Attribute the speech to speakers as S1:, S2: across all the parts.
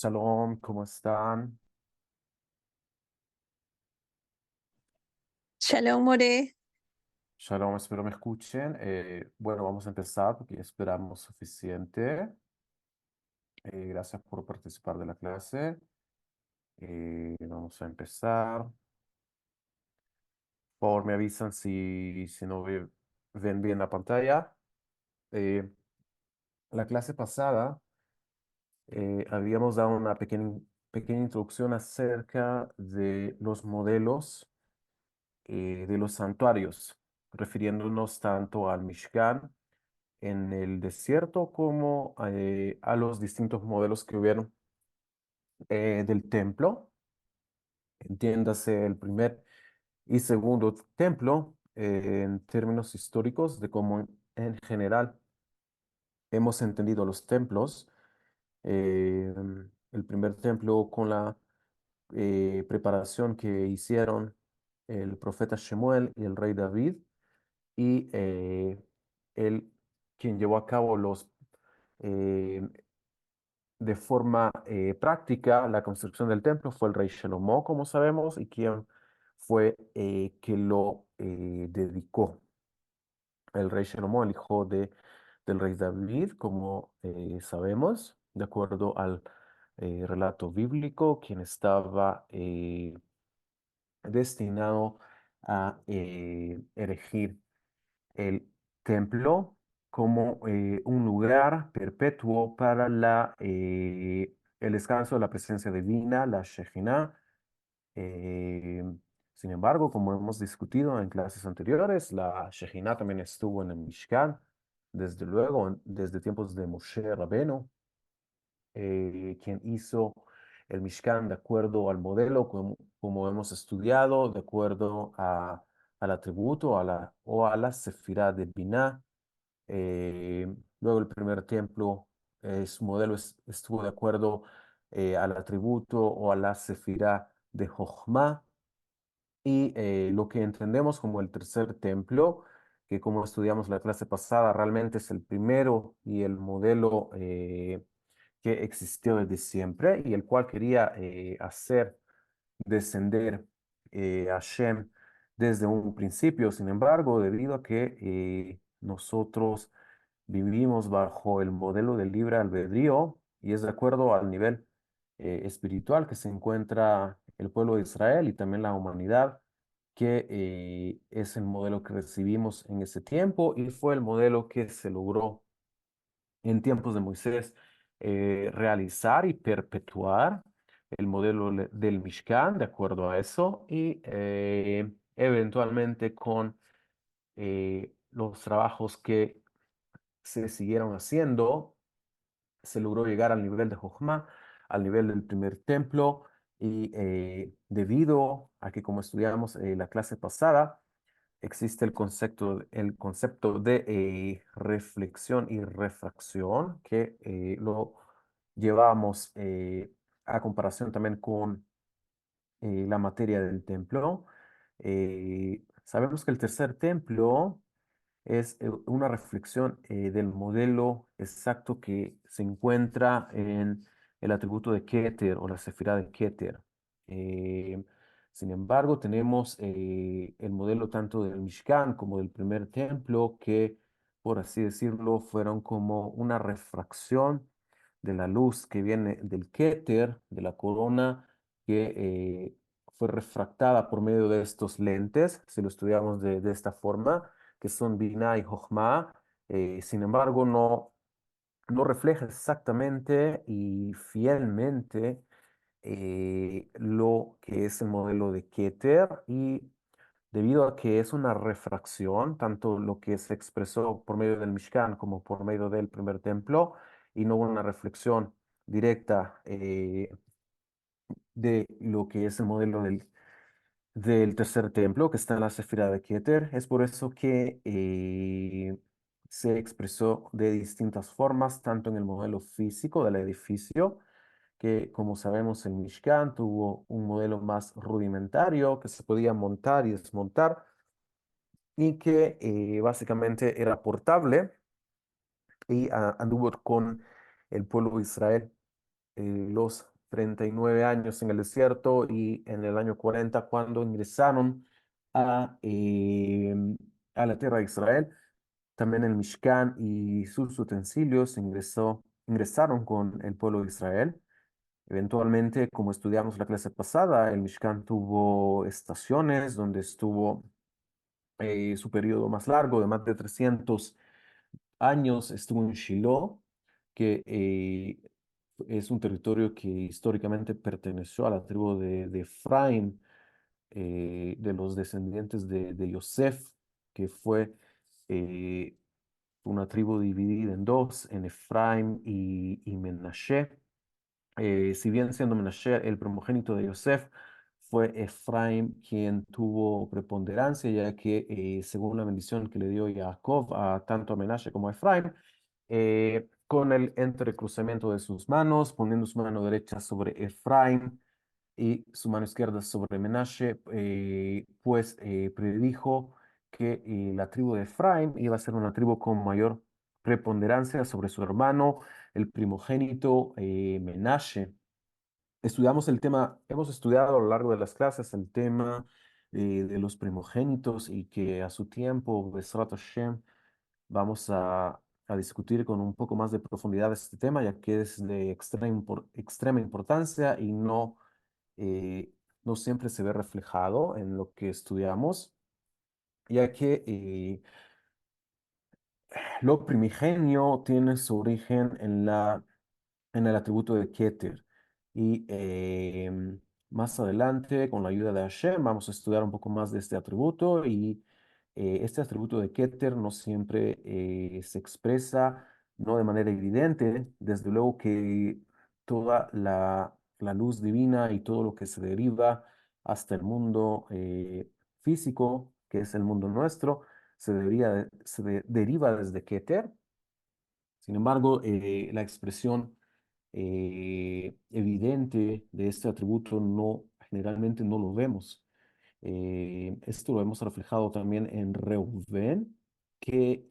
S1: Shalom, ¿cómo están?
S2: Shalom, More.
S1: Shalom, espero me escuchen. Bueno, vamos a empezar porque ya esperamos suficiente. Gracias por participar de la clase. Vamos a empezar. Por favor, me avisan si no ven bien la pantalla. Eh, la clase pasada habíamos dado una pequeña introducción acerca de los modelos de los santuarios, refiriéndonos tanto al Mishkan en el desierto como a los distintos modelos que hubieron del templo. Entiéndase el primer y segundo templo en términos históricos de cómo en general hemos entendido los templos. Eh, el primer templo con la preparación que hicieron el profeta Shemuel y el rey David y él quien llevó a cabo eh, de forma práctica la construcción del templo fue el rey Salomón, como sabemos, y quien fue que lo dedicó. El rey Salomón, el hijo del rey David, como sabemos, de acuerdo al relato bíblico, quien estaba destinado a erigir el templo como un lugar perpetuo para el descanso de la presencia divina, la Shejinah. Eh, Sin embargo, como hemos discutido en clases anteriores, la Shejinah también estuvo en el Mishkan, desde luego, desde tiempos de Moshe Rabenu, quien hizo el Mishkan de acuerdo al modelo, como hemos estudiado, de acuerdo al atributo o a la Sefirah de Binah. Luego el primer templo, su modelo estuvo de acuerdo al atributo o a la Sefirah de Jochma. Y lo que entendemos como el tercer templo, que como estudiamos la clase pasada, realmente es el primero y el modelo que existió desde siempre y el cual quería hacer descender a Shem desde un principio. Sin embargo, debido a que nosotros vivimos bajo el modelo del libre albedrío y es de acuerdo al nivel espiritual que se encuentra el pueblo de Israel y también la humanidad, que es el modelo que recibimos en ese tiempo y fue el modelo que se logró en tiempos de Moisés realizar y perpetuar el modelo del Mishkan de acuerdo a eso y eventualmente con los trabajos que se siguieron haciendo, se logró llegar al nivel de Jochma, al nivel del primer templo, y debido a que, como estudiamos la clase pasada, existe el concepto de reflexión y refracción, que lo llevamos a comparación también con la materia del templo. Sabemos que el tercer templo es una reflexión del modelo exacto que se encuentra en el atributo de Keter o la sefirá de Keter. Eh, Sin embargo, tenemos el modelo tanto del Mishkan como del primer templo que, por así decirlo, fueron como una refracción de la luz que viene del Keter, de la corona, que fue refractada por medio de estos lentes, si lo estudiamos de esta forma que son Binah y Jochma. Sin embargo, no refleja exactamente y fielmente lo que es el modelo de Keter y debido a que es una refracción, tanto lo que se expresó por medio del Mishkan como por medio del primer templo, y no una reflexión directa de lo que es el modelo del tercer templo que está en la Sefirá de Keter. Es por eso que se expresó de distintas formas, tanto en el modelo físico del edificio, que como sabemos el Mishkan tuvo un modelo más rudimentario que se podía montar y desmontar y que básicamente era portable y anduvo con el pueblo de Israel los 39 años en el desierto y en el año 40 cuando ingresaron a, eh, a la tierra de Israel. También el Mishkan y sus utensilios ingresaron con el pueblo de Israel. Eventualmente, como estudiamos la clase pasada, el Mishkan tuvo estaciones donde estuvo su periodo más largo de más de 300 años, estuvo en Shiloh, que es un territorio que históricamente perteneció a la tribu de Efraín, de los descendientes de Yosef, que fue eh, una tribu dividida en dos, en Efraín y Menashe. Si bien siendo Menashe el primogénito de Yosef, fue Efraín quien tuvo preponderancia, ya que según la bendición que le dio Jacob a tanto a Menashe como a Efraín, con el entrecruzamiento de sus manos, poniendo su mano derecha sobre Efraín y su mano izquierda sobre Menashe, pues predijo que la tribu de Efraín iba a ser una tribu con mayor preponderancia sobre su hermano, el primogénito Menashe. Estudiamos el tema, hemos estudiado a lo largo de las clases el tema de los primogénitos y que a su tiempo, Besrat Hashem, vamos a discutir con un poco más de profundidad este tema, ya que es de extrema importancia y eh, no siempre se ve reflejado en lo que estudiamos, ya que lo primigenio tiene su origen en el atributo de Keter. Y más adelante, con la ayuda de Hashem, vamos a estudiar un poco más de este atributo y este atributo de Keter no siempre se expresa, no de manera evidente. Desde luego que toda la luz divina y todo lo que se deriva hasta el mundo físico, que es el mundo nuestro, deriva desde Keter. Sin embargo, la expresión evidente de este atributo generalmente no lo vemos. Esto lo hemos reflejado también en Reuben, que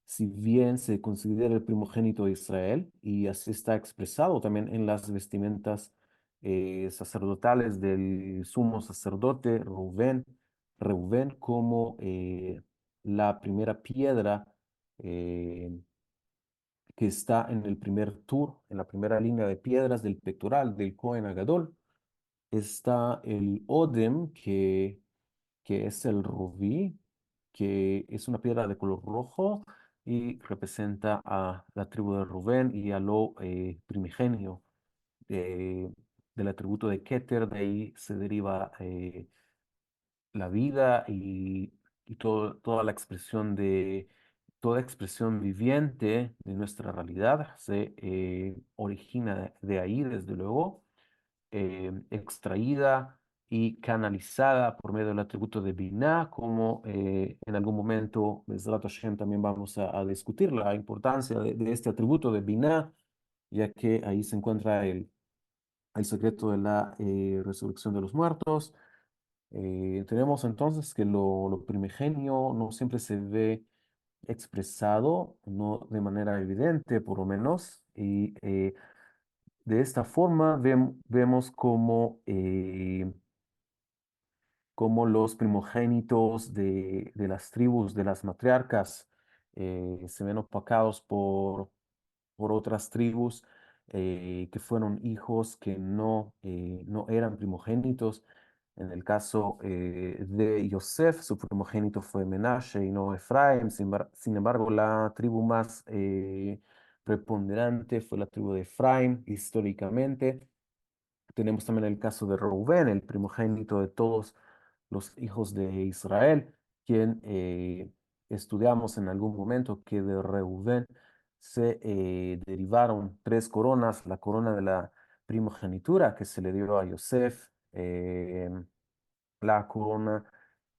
S1: si bien se considera el primogénito de Israel, y así está expresado también en las vestimentas sacerdotales del sumo sacerdote Reuben como la primera piedra eh, que está en el primer tour, en la primera línea de piedras del pectoral del Cohen Agadol. Está el Odem, que es el rubí, que es una piedra de color rojo y representa a la tribu de Rubén y a lo primigenio eh, del atributo de Keter. De ahí se deriva la vida y toda la expresión toda expresión viviente de nuestra realidad se origina de ahí, desde luego, extraída y canalizada por medio del atributo de Binah, como en algún momento, Bezrat Hashem, también vamos a discutir la importancia de este atributo de Binah, ya que ahí se encuentra el secreto de la resurrección de los muertos. Tenemos entonces que lo primigenio no siempre se ve expresado, no de manera evidente, por lo menos, y de esta forma vemos cómo los primogénitos de las tribus, de las matriarcas, se ven opacados por otras tribus que fueron hijos que no eran primogénitos. En el caso de Yosef, su primogénito fue Menashe y no Efraim. Sin embargo, la tribu más preponderante fue la tribu de Efraim históricamente. Tenemos también el caso de Reuben, el primogénito de todos los hijos de Israel, quien estudiamos en algún momento que de Reuben se derivaron tres coronas: la corona de la primogenitura que se le dio a Yosef, la corona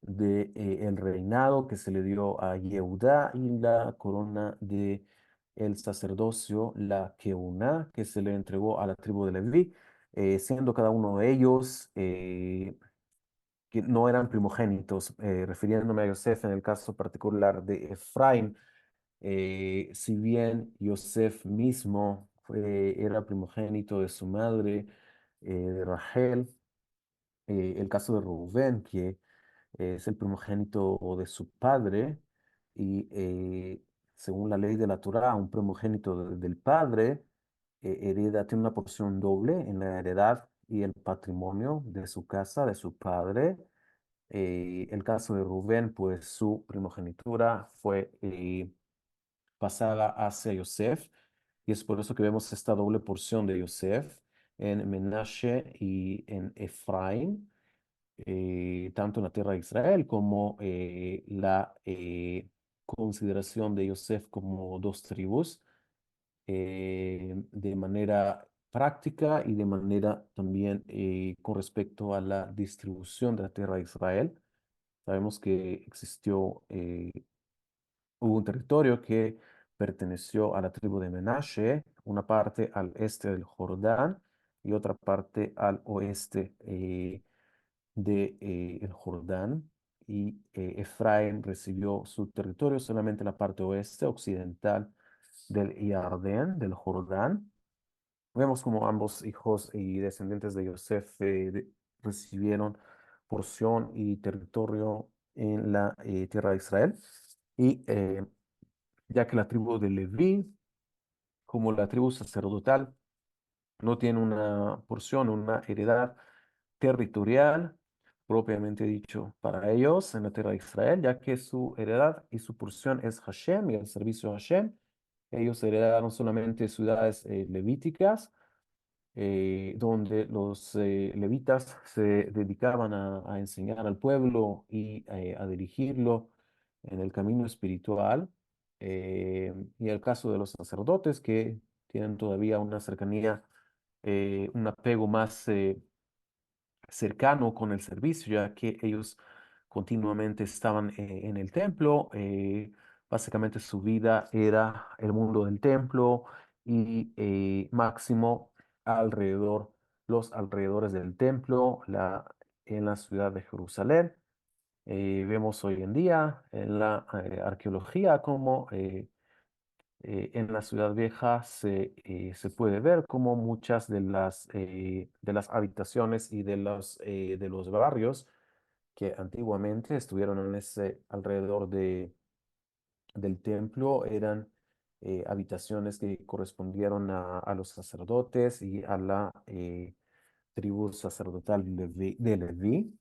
S1: de el reinado que se le dio a Yehudá y la corona de el sacerdocio, la Keuná, que se le entregó a la tribu de Leví, siendo cada uno de ellos que no eran primogénitos, refiriéndome a Yosef en el caso particular de Efraín. Si bien Yosef mismo era primogénito de su madre, de Rachel. El caso de Rubén, que es el primogénito de su padre, y según la ley de la Torá, un primogénito del padre hereda, tiene una porción doble en la heredad y el patrimonio de su casa, de su padre. El caso de Rubén, pues su primogenitura fue pasada hacia Yosef, y es por eso que vemos esta doble porción de Yosef en Menashe y en Efraín, tanto en la tierra de Israel como la consideración de Yosef como dos tribus, de manera práctica y de manera también con respecto a la distribución de la tierra de Israel. Sabemos que hubo un territorio que perteneció a la tribu de Menashe, una parte al este del Jordán y otra parte al oeste de el Jordán. Y Efraín recibió su territorio solamente la parte oeste, occidental del Jardín, del Jordán. Vemos como ambos hijos y descendientes de Yosef recibieron porción y territorio en la tierra de Israel. Y ya que la tribu de Leví, como la tribu sacerdotal, no tiene una porción, una heredad territorial, propiamente dicho, para ellos en la tierra de Israel, ya que su heredad y su porción es Hashem y el servicio a Hashem. Ellos heredaron solamente ciudades levíticas, donde los levitas se dedicaban a enseñar al pueblo y a dirigirlo en el camino espiritual. Y el caso de los sacerdotes que tienen todavía una cercanía, un apego más cercano con el servicio, ya que ellos continuamente estaban en el templo. Básicamente su vida era el mundo del templo y máximo alrededor, los alrededores del templo, en la ciudad de Jerusalén. Vemos hoy en día en la arqueología como en la ciudad vieja se puede ver como muchas de las habitaciones y de los barrios que antiguamente estuvieron en ese alrededor del templo eran habitaciones que correspondieron a los sacerdotes y a la tribu sacerdotal de Leví.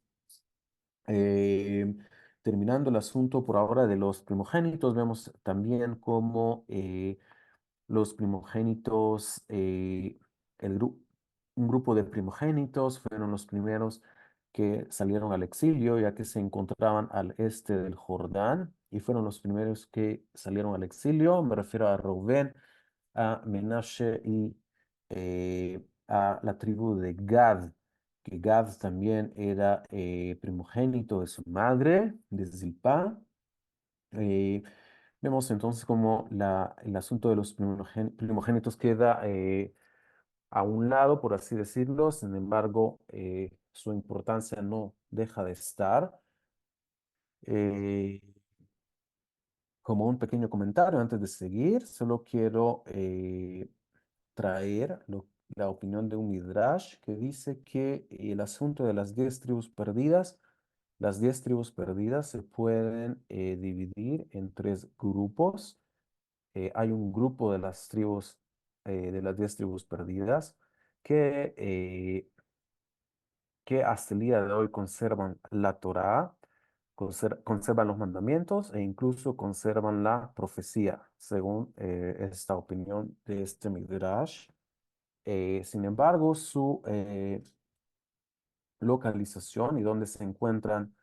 S1: Eh, Terminando el asunto por ahora de los primogénitos, vemos también cómo los primogénitos, un grupo de primogénitos fueron los primeros que salieron al exilio, ya que se encontraban al este del Jordán, y fueron los primeros que salieron al exilio. Me refiero a Rubén, a Menashe y a la tribu de Gad, que Gad también era primogénito de su madre, de Zilpá. Eh, Vemos entonces cómo el asunto de los primogénitos queda a un lado, por así decirlo. Sin embargo, su importancia no deja de estar. Eh, Como un pequeño comentario antes de seguir, solo quiero traer la opinión de un Midrash que dice que el asunto de las 10 tribus perdidas se pueden dividir en tres grupos. Hay un grupo de las tribus, de las 10 tribus perdidas, que, eh, que hasta el día de hoy conservan la Torá, conservan los mandamientos e incluso conservan la profecía, según esta opinión de este Midrash. Sin embargo, su localización y dónde se encuentran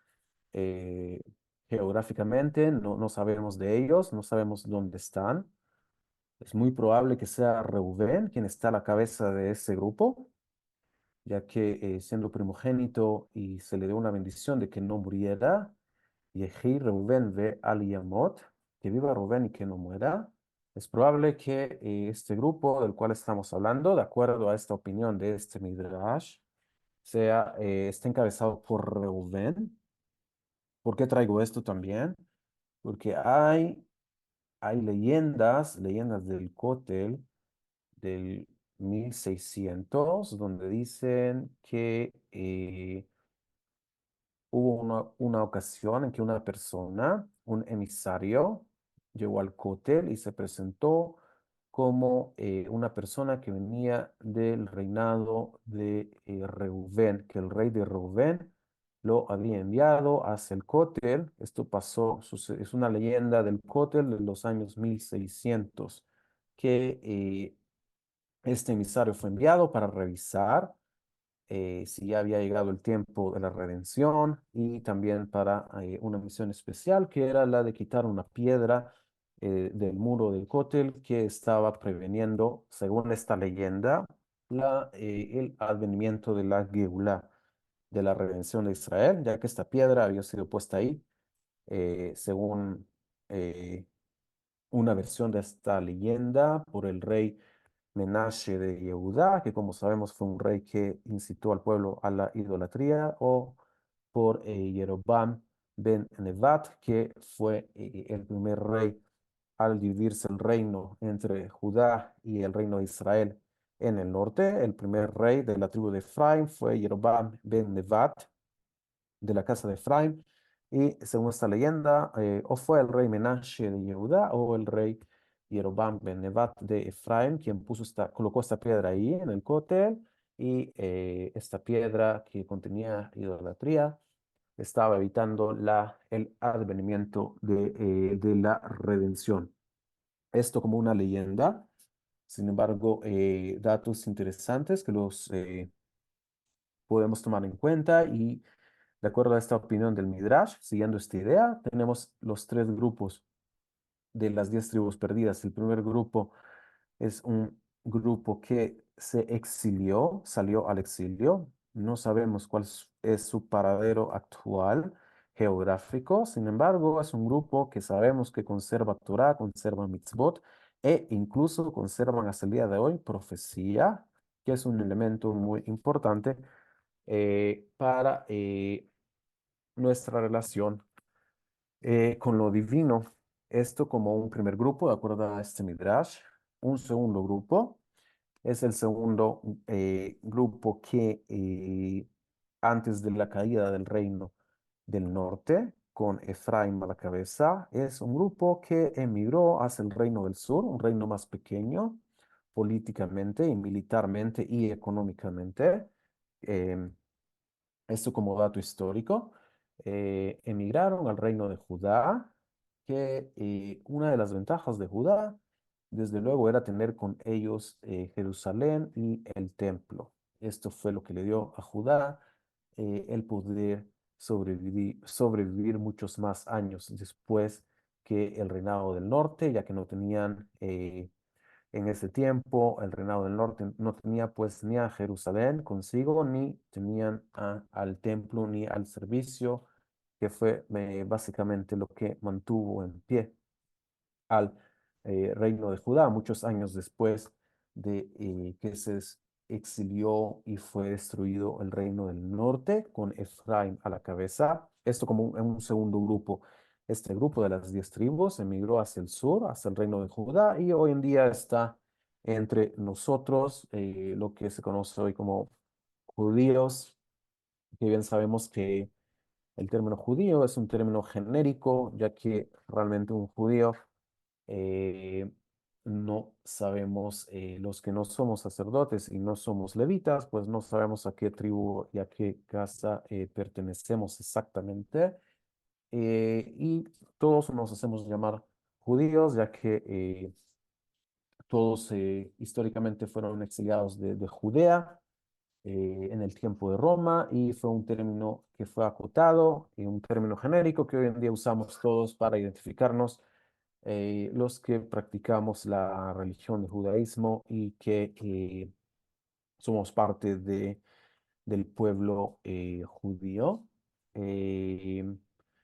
S1: eh, geográficamente, no sabemos de ellos, no sabemos dónde están. Es muy probable que sea Reubén quien está a la cabeza de ese grupo, ya que siendo primogénito y se le dio una bendición de que no muriera, Yehi Reubén ve al Yamot, que viva Rubén y que no muera. Es probable que este grupo del cual estamos hablando, de acuerdo a esta opinión de este Midrash, esté encabezado por Reubén. ¿Por qué traigo esto también? Porque hay leyendas del Cótel, del 1600, donde dicen que hubo una ocasión en que una persona, un emisario, llegó al cótel y se presentó como una persona que venía del reinado de Reubén, que el rey de Reubén lo había enviado hacia el cótel. Esto pasó, es una leyenda del cótel de los años 1600, que este emisario fue enviado para revisar si ya había llegado el tiempo de la redención y también para una misión especial que era la de quitar una piedra del muro del cótel que estaba preveniendo, según esta leyenda, el advenimiento de la Geulá, de la redención de Israel, ya que esta piedra había sido puesta ahí, según eh, una versión de esta leyenda por el rey Menashe de Yehudá, que como sabemos fue un rey que incitó al pueblo a la idolatría, o por Jeroboam ben Nevat, que fue el primer rey al dividirse el reino entre Judá y el reino de Israel en el norte. El primer rey de la tribu de Efraín fue Jeroboam ben Nevat, de la casa de Efraín, y según esta leyenda, o fue el rey Menashe de Yehudá o el rey Jeroboam ben Nebat de Efraín quien colocó esta piedra ahí en el cótel, y esta piedra que contenía idolatría estaba evitando el advenimiento de la redención. Esto como una leyenda. Sin embargo, datos interesantes que los podemos tomar en cuenta, y de acuerdo a esta opinión del Midrash, siguiendo esta idea, tenemos los tres grupos de las 10 tribus perdidas. El primer grupo es un grupo que se exilió, salió al exilio. No sabemos cuál es su paradero actual geográfico. Sin embargo, es un grupo que sabemos que conserva Torah, conserva mitzvot e incluso conservan hasta el día de hoy profecía, que es un elemento muy importante para nuestra relación con lo divino. Esto como un primer grupo, de acuerdo a este Midrash. Un segundo grupo es el segundo grupo que antes de la caída del reino del norte, con Efraín a la cabeza, es un grupo que emigró hacia el reino del sur, un reino más pequeño políticamente y militarmente y económicamente. Em, Esto como dato histórico, emigraron al reino de Judá, que una de las ventajas de Judá, desde luego, era tener con ellos Jerusalén y el templo. Esto fue lo que le dio a Judá el poder sobrevivir muchos más años después que el reinado del norte, ya que no tenían en ese tiempo, el reinado del norte no tenía pues ni a Jerusalén consigo, ni tenían al templo, ni al servicio, que fue básicamente lo que mantuvo en pie al reino de Judá, muchos años después de que exilió y fue destruido el reino del norte, con Efraín a la cabeza. Esto como en un segundo grupo. Este grupo de las 10 tribus emigró hacia el sur, hacia el reino de Judá, y hoy en día está entre nosotros, lo que se conoce hoy como judíos, que bien sabemos que el término judío es un término genérico, ya que realmente un judío eh, no sabemos, los que no somos sacerdotes y no somos levitas, pues no sabemos a qué tribu y a qué casa pertenecemos exactamente. Y todos nos hacemos llamar judíos, ya que todos históricamente fueron exiliados de Judea en el tiempo de Roma, y fue un término que fue acotado y un término genérico que hoy en día usamos todos para identificarnos los que practicamos la religión del judaísmo y que somos parte del pueblo judío. Eh,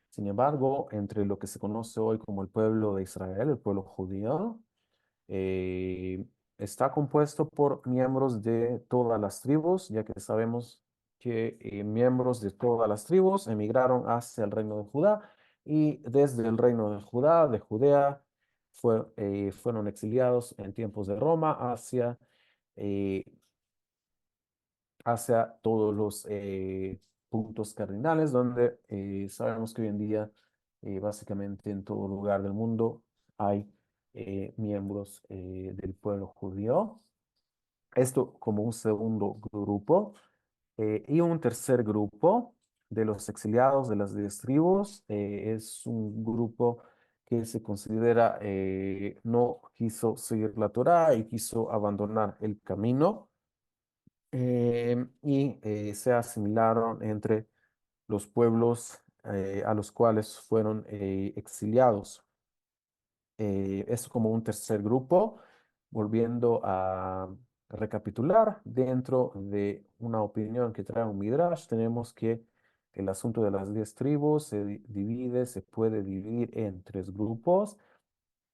S1: Sin embargo, entre lo que se conoce hoy como el pueblo de Israel, el pueblo judío, eh, está compuesto por miembros de todas las tribus, ya que sabemos que miembros de todas las tribus emigraron hacia el reino de Judá, y desde el reino de Judá, de Judea, fueron exiliados en tiempos de Roma hacia eh, hacia todos los puntos cardinales, donde sabemos que hoy en día, básicamente en todo lugar del mundo, hay miembros del pueblo judío. Esto como un segundo grupo. Y un tercer grupo de los exiliados de las 10 tribus es un grupo que se considera no quiso seguir la Torá y quiso abandonar el camino y se asimilaron entre los pueblos a los cuales fueron exiliados. Es como un tercer grupo, volviendo a recapitular dentro de una opinión que trae un Midrash, tenemos que el asunto de las 10 tribus se puede dividir en tres grupos.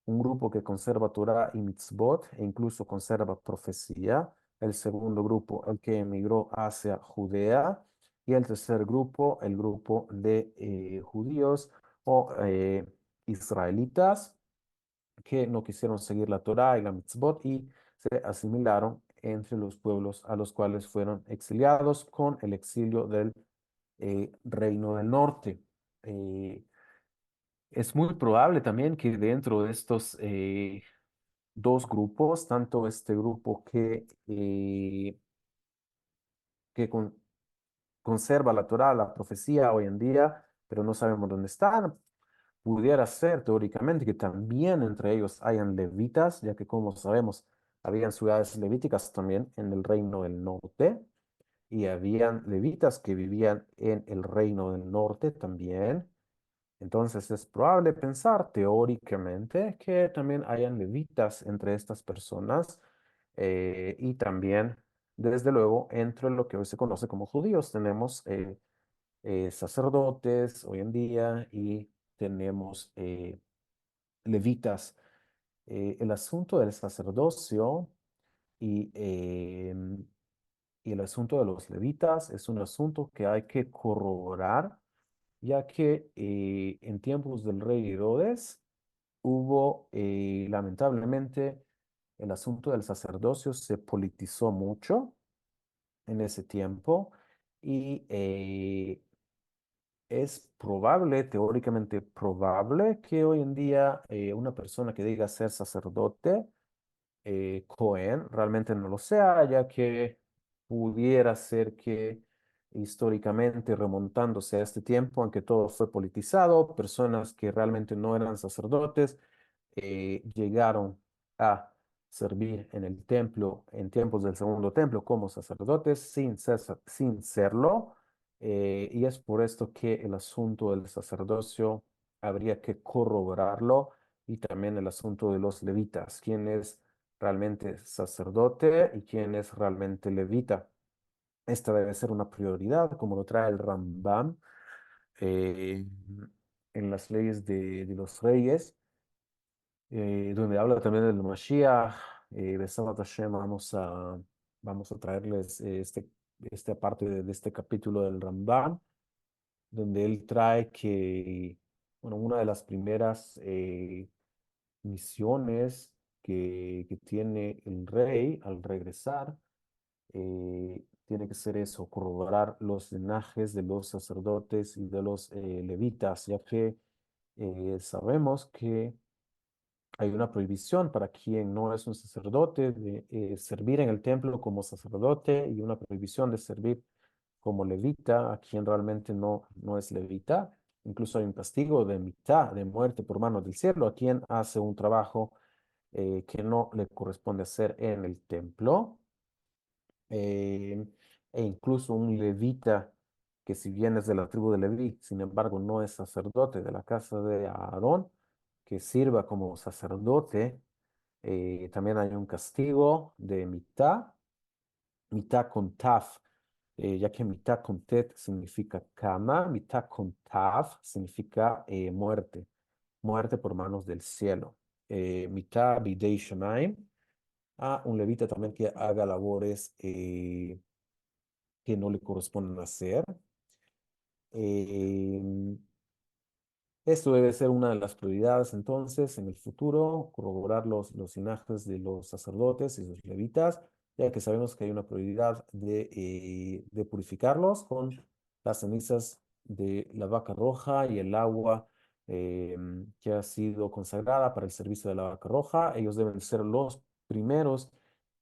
S1: Un grupo que conserva Torah y mitzvot e incluso conserva profecía. El segundo grupo, el que emigró hacia Judea. Y el tercer grupo, el grupo de judíos o israelitas que no quisieron seguir la Torá y la mitzvot y se asimilaron entre los pueblos a los cuales fueron exiliados con el exilio del Reino del Norte. Eh, es muy probable también que dentro de estos dos grupos, tanto este grupo que conserva la Torá, la profecía hoy en día, pero no sabemos dónde están, pudiera ser teóricamente que también entre ellos hayan levitas, ya que como sabemos, habían ciudades levíticas también en el reino del norte y habían levitas que vivían en el reino del norte también. Entonces es probable pensar teóricamente que también hayan levitas entre estas personas y también, desde luego, entre lo que hoy se conoce como judíos, tenemos sacerdotes hoy en día y tenemos levitas. El asunto del sacerdocio y, y el asunto de los levitas es un asunto que hay que corroborar, ya que en tiempos del rey Herodes hubo, lamentablemente, el asunto del sacerdocio se politizó mucho en ese tiempo y es probable, teóricamente probable, que hoy en día una persona que diga ser sacerdote, Cohen, realmente no lo sea, ya que pudiera ser que históricamente remontándose a este tiempo, aunque todo fue politizado, personas que realmente no eran sacerdotes llegaron a servir en el templo en tiempos del segundo templo como sacerdotes sin serlo. Y es por esto que el asunto del sacerdocio habría que corroborarlo y también el asunto de los levitas, quién es realmente sacerdote y quién es realmente levita. Esta debe ser una prioridad, como lo trae el Rambam eh, en las leyes de los reyes donde habla también del Mashiach. Besat Hashem, vamos a traerles esta parte de este capítulo del Rambam, donde él trae que, bueno, una de las primeras misiones que tiene el rey al regresar, tiene que ser eso, corroborar los linajes de los sacerdotes y de los levitas, ya que sabemos que hay una prohibición para quien no es un sacerdote de servir en el templo como sacerdote y una prohibición de servir como levita a quien realmente no es levita. Incluso hay un castigo de mitad de muerte por manos del cielo a quien hace un trabajo que no le corresponde hacer en el templo. Eh, e incluso un levita que si bien es de la tribu de Leví, sin embargo no es sacerdote de la casa de Aarón, que sirva como sacerdote también hay un castigo de mitad, mitad con taf, ya que mitad con tet significa cama, mitad con taf significa muerte, muerte por manos del cielo. Mitad bidei shemaim, a un levita también que haga labores que no le corresponden hacer. Eh, Esto debe ser una de las prioridades entonces en el futuro, corroborar los linajes de los sacerdotes y los levitas ya que sabemos que hay una prioridad de purificarlos con las cenizas de la vaca roja y el agua que ha sido consagrada para el servicio de la vaca roja. Ellos deben ser los primeros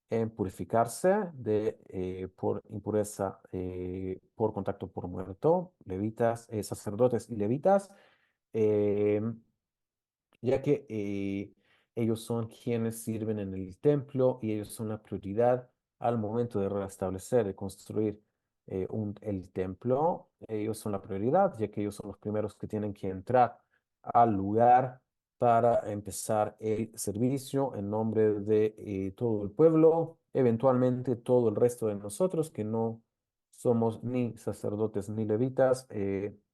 S1: en purificarse por impureza, por contacto por muerto, levitas, sacerdotes y levitas. em, ya que ellos son quienes sirven en el templo y ellos son la prioridad al momento de restablecer, de construir el templo. Ellos son la prioridad, ya que ellos son los primeros que tienen que entrar al lugar para empezar el servicio en nombre de todo el pueblo, eventualmente todo el resto de nosotros que no somos ni sacerdotes ni levitas,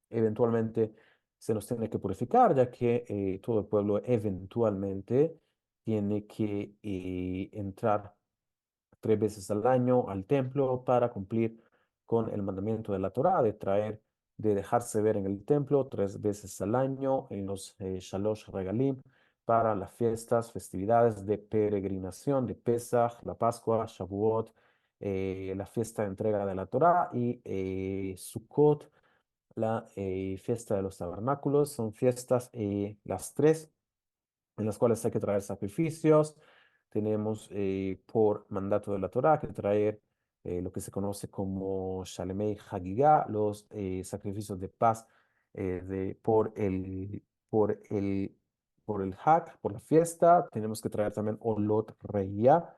S1: eventualmente se nos tiene que purificar, ya que todo el pueblo eventualmente tiene que entrar 3 veces al año al templo para cumplir con el mandamiento de la Torá de dejarse ver en el templo 3 veces al año en los Shalosh Regalim para las fiestas, festividades de peregrinación de Pesach, la Pascua, Shavuot, la fiesta de entrega de la Torá y Sukkot, la fiesta de los tabernáculos. Son fiestas, las tres, en las cuales hay que traer sacrificios. Tenemos por mandato de la Torá que traer lo que se conoce como Shalemei Hagigah, los sacrificios de paz por por el Hag, por la fiesta. Tenemos que traer también Olot Reiyá,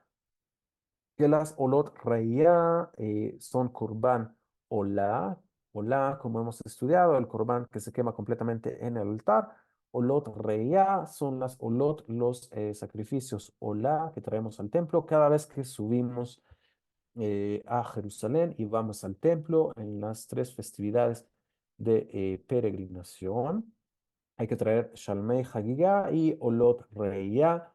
S1: que las Olot Reiyá son Kurban Olá. Olá, como hemos estudiado, el Kurban que se quema completamente en el altar. Olot Reiyá son las Olot, los sacrificios Olá que traemos al templo cada vez que subimos a Jerusalén y vamos al templo en las tres festividades de peregrinación. Hay que traer Shalmei Hagigah y Olot Reiyá.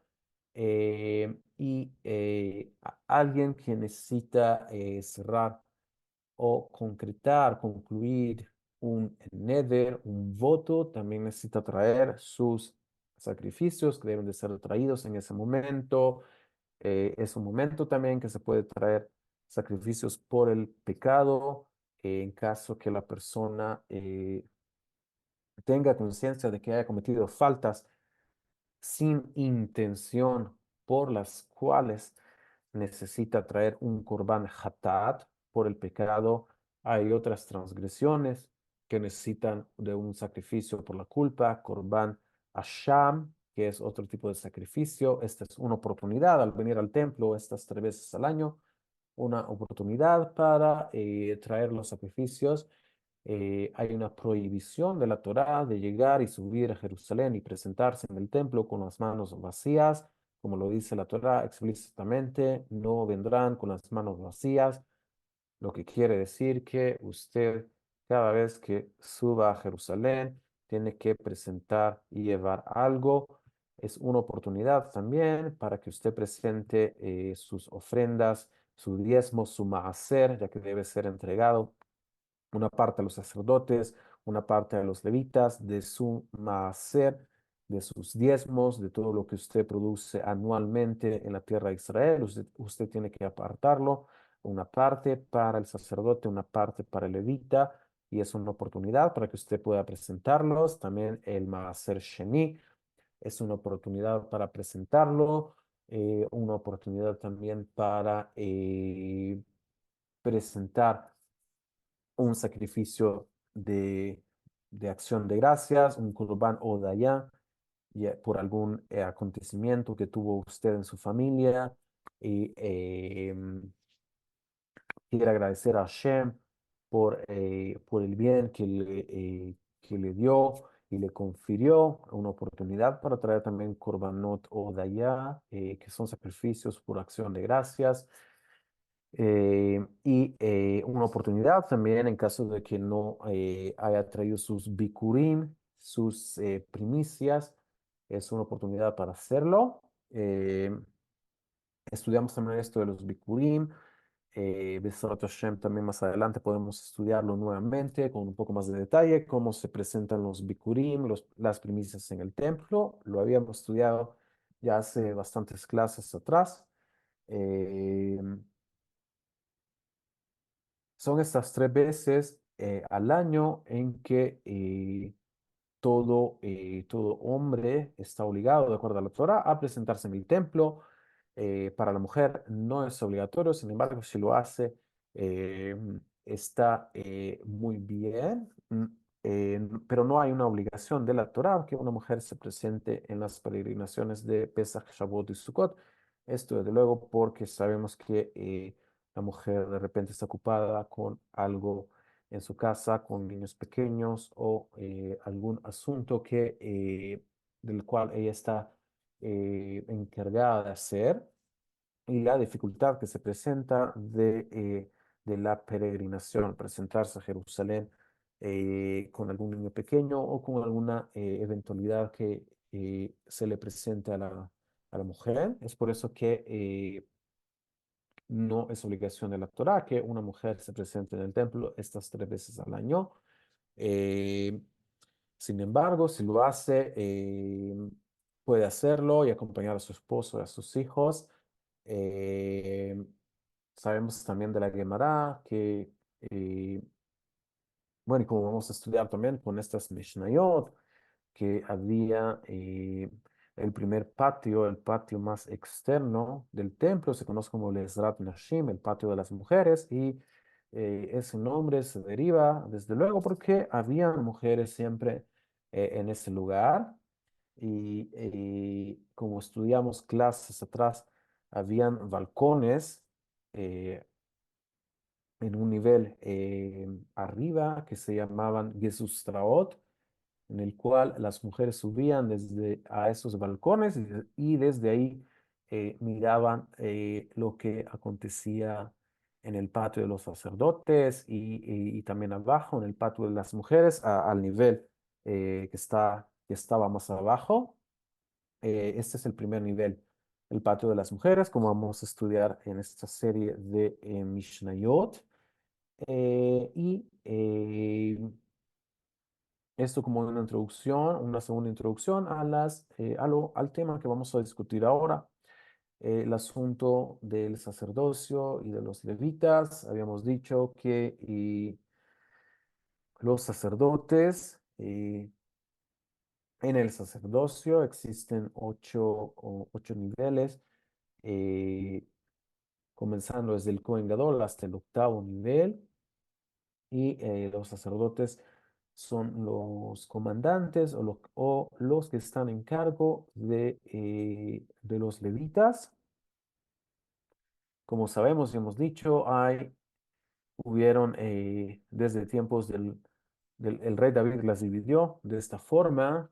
S1: Alguien que necesita cerrar o concretar, concluir un neder, un voto, también necesita traer sus sacrificios que deben de ser traídos en ese momento. Es un momento también que se puede traer sacrificios por el pecado, en caso que la persona tenga conciencia de que haya cometido faltas sin intención por las cuales necesita traer un korban hatat por el pecado. Hay otras transgresiones que necesitan de un sacrificio por la culpa, korban asham, que es otro tipo de sacrificio. Esta es una oportunidad al venir al templo estas 3 veces al año, una oportunidad para traer los sacrificios. Hay una prohibición de la Torá de llegar y subir a Jerusalén y presentarse en el templo con las manos vacías, como lo dice la Torá explícitamente, no vendrán con las manos vacías, lo que quiere decir que usted cada vez que suba a Jerusalén tiene que presentar y llevar algo. Es una oportunidad también para que usted presente sus ofrendas, su diezmo, su maaser, ya que debe ser entregado una parte a los sacerdotes, una parte a los levitas, de su maaser, de sus diezmos, de todo lo que usted produce anualmente en la tierra de Israel. Usted tiene que apartarlo, una parte para el sacerdote, una parte para el levita, y es una oportunidad para que usted pueda presentarlos. También el maaser sheni es una oportunidad para presentarlo, una oportunidad también para presentar un sacrificio de acción de gracias, un Kurban Odaya, por algún acontecimiento que tuvo usted en su familia y quiere agradecer a Hashem por el bien que le dio y le confirió una oportunidad para traer también Korbanot Odaya, que son sacrificios por acción de gracias. Una oportunidad también en caso de que no haya traído sus bikurim, sus primicias, es una oportunidad para hacerlo. Estudiamos también esto de los bikurim. Bezrat Hashem también más adelante podemos estudiarlo nuevamente con un poco más de detalle, cómo se presentan los bikurim, las primicias en el templo. Lo habíamos estudiado ya hace bastantes clases atrás. Eh, Son estas 3 veces al año en que todo hombre está obligado, de acuerdo a la Torá, a presentarse en el templo. Para la mujer no es obligatorio, sin embargo, si lo hace, eh, está muy bien, pero no hay una obligación de la Torá que una mujer se presente en las peregrinaciones de Pesach, Shavuot y Sukkot. Esto, desde luego, porque sabemos que la mujer de repente está ocupada con algo en su casa con niños pequeños o algún asunto del cual ella está encargada de hacer y la dificultad que se presenta de la peregrinación, presentarse a Jerusalén con algún niño pequeño o con alguna eventualidad que se le presente a la mujer. Es por eso que no es obligación de la Torá que una mujer se presente en el templo estas 3 veces al año. Eh, Sin embargo, si lo hace, puede hacerlo y acompañar a su esposo y a sus hijos. Eh, Sabemos también de la Gemara que, bueno, y como vamos a estudiar también con estas Mishnayot, que había el primer patio, el patio más externo del templo, se conoce como el Ezrat Nashim, el patio de las mujeres, y ese nombre se deriva, desde luego, porque había mujeres siempre en ese lugar, y como estudiamos clases atrás, habían balcones eh, en un nivel arriba que se llamaban Gesustraot, en el cual las mujeres subían desde a esos balcones y desde ahí miraban lo que acontecía en el patio de los sacerdotes y también abajo en el patio de las mujeres al nivel que estaba más abajo. Este es el primer nivel, el patio de las mujeres, como vamos a estudiar en esta serie de Mishnayot. Esto como una introducción, una segunda introducción al tema que vamos a discutir ahora, el asunto del sacerdocio y de los levitas. Habíamos dicho que los sacerdotes, en el sacerdocio existen ocho niveles, eh, comenzando desde el Cohen Gadol hasta el octavo nivel. Y los sacerdotes son los comandantes o los que están en cargo de los levitas. Como sabemos y hemos dicho, hubieron desde tiempos el rey David las dividió de esta forma,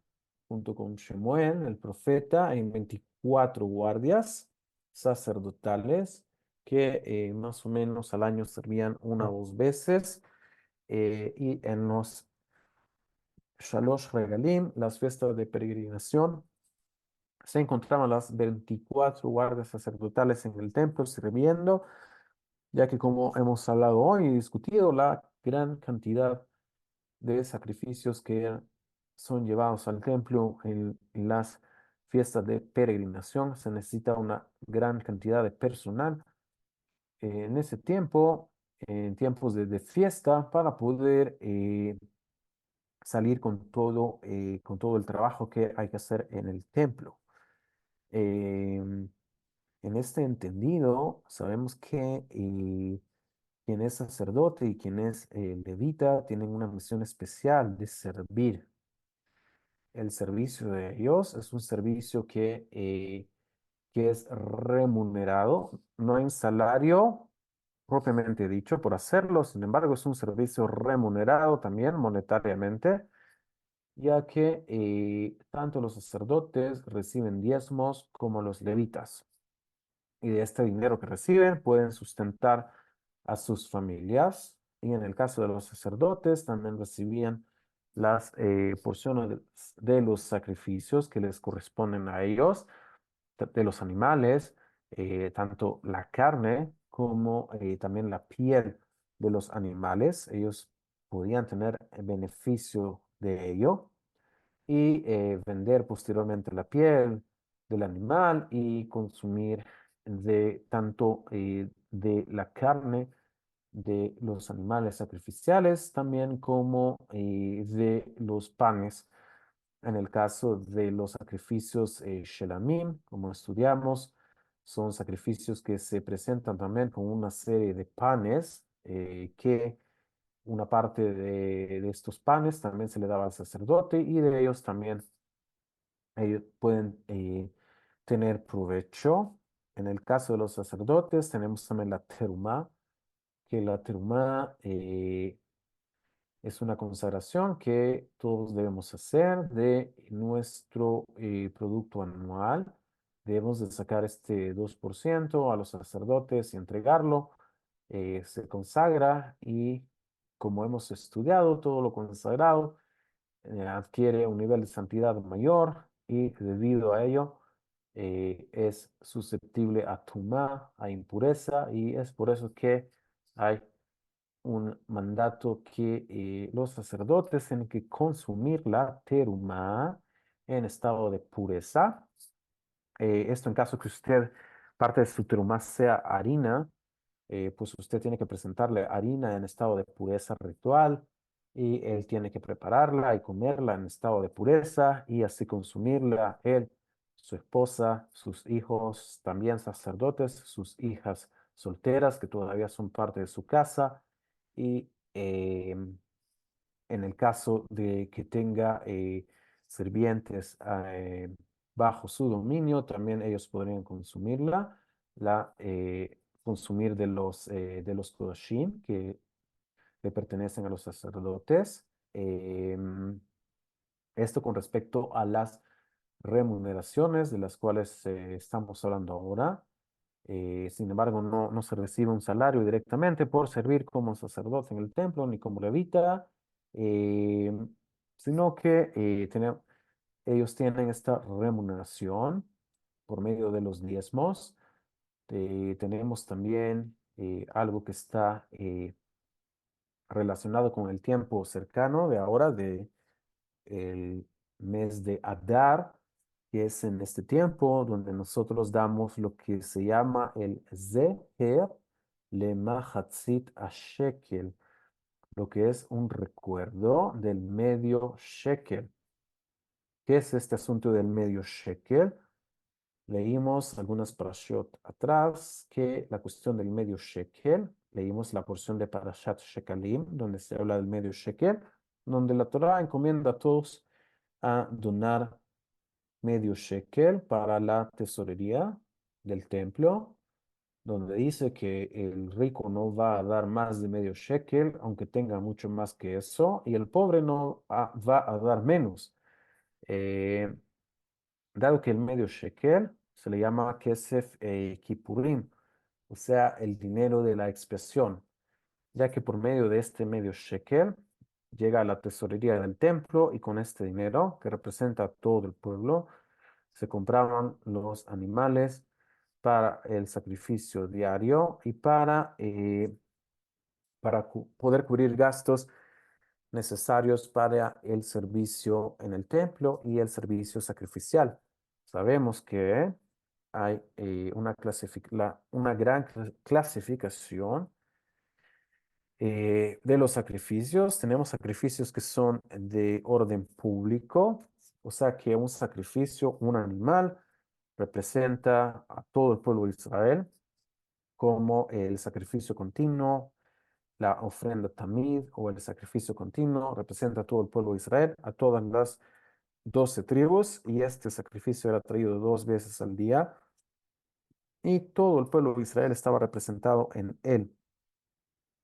S1: junto con Shemuel, el profeta, en 24 guardias sacerdotales que más o menos al año servían una o dos veces. Y en los Shalosh Regalim, las fiestas de peregrinación, se encontraban las 24 guardias sacerdotales en el templo sirviendo, ya que como hemos hablado hoy y discutido, la gran cantidad de sacrificios que son llevados al templo en las fiestas de peregrinación, se necesita una gran cantidad de personal en ese tiempo, en tiempos de fiesta, para poder salir con todo el trabajo que hay que hacer en el templo. Em, en este entendido, sabemos que quien es sacerdote y quien es levita tienen una misión especial de servir. El servicio de Dios es un servicio que es remunerado, no hay un salario propiamente dicho por hacerlo, sin embargo, es un servicio remunerado también monetariamente, ya que tanto los sacerdotes reciben diezmos como los levitas. Y de este dinero que reciben pueden sustentar a sus familias. Y en el caso de los sacerdotes, también recibían las porciones de los sacrificios que les corresponden a ellos, de los animales, tanto la carne como también la piel de los animales. Ellos podían tener beneficio de ello y vender posteriormente la piel del animal y consumir de tanto de la carne de los animales sacrificiales, también como de los panes. En el caso de los sacrificios Shelamim, como estudiamos, son sacrificios que se presentan también con una serie de panes que una parte de estos panes también se le daba al sacerdote y de ellos también ellos pueden tener provecho. En el caso de los sacerdotes tenemos también la terumá, que la terumá es una consagración que todos debemos hacer de nuestro producto anual. Debemos de sacar este 2% a los sacerdotes y entregarlo. Se consagra y como hemos estudiado todo lo consagrado, adquiere un nivel de santidad mayor y debido a ello es susceptible a tumá, a impureza y es por eso que hay un mandato que los sacerdotes tienen que consumir la terumá en estado de pureza. Esto en caso que usted, parte de su terumá sea harina, pues usted tiene que presentarle harina en estado de pureza ritual y él tiene que prepararla y comerla en estado de pureza y así consumirla él, su esposa, sus hijos, también sacerdotes, sus hijas solteras que todavía son parte de su casa y en el caso de que tenga sirvientes bajo su dominio, también ellos podrían consumirla, consumir de los kodoshim que le pertenecen a los sacerdotes. Esto con respecto a las remuneraciones de las cuales estamos hablando ahora. Sin embargo, no se recibe un salario directamente por servir como sacerdote en el templo ni como levita, eh, sino que ellos tienen esta remuneración por medio de los diezmos. Tenemos también algo que está relacionado con el tiempo cercano de ahora, de el mes de Adar, que es en este tiempo donde nosotros damos lo que se llama el Zeher le Mahatzit Shekel, lo que es un recuerdo del medio shekel. ¿Qué es este asunto del medio shekel? Leímos algunas parashot atrás que la cuestión del medio shekel, leímos la porción de Parashat Shekalim, donde se habla del medio shekel, donde la Torah encomienda a todos a donar medio shekel para la tesorería del templo, donde dice que el rico no va a dar más de medio shekel, aunque tenga mucho más que eso, y el pobre no va a dar menos. Eh, Dado que el medio shekel se le llama kesef kippurim, o sea, el dinero de la expiación, ya que por medio de este medio shekel llega a la tesorería del templo y con este dinero, que representa a todo el pueblo, se compraban los animales para el sacrificio diario y para poder cubrir gastos necesarios para el servicio en el templo y el servicio sacrificial. Sabemos que hay una gran clasificación de los sacrificios. Tenemos sacrificios que son de orden público, o sea que un sacrificio, un animal, representa a todo el pueblo de Israel, como el sacrificio continuo, la ofrenda tamid o el sacrificio continuo, representa a todo el pueblo de Israel, a todas las 12 tribus, y este sacrificio era traído 2 veces al día, y todo el pueblo de Israel estaba representado en él.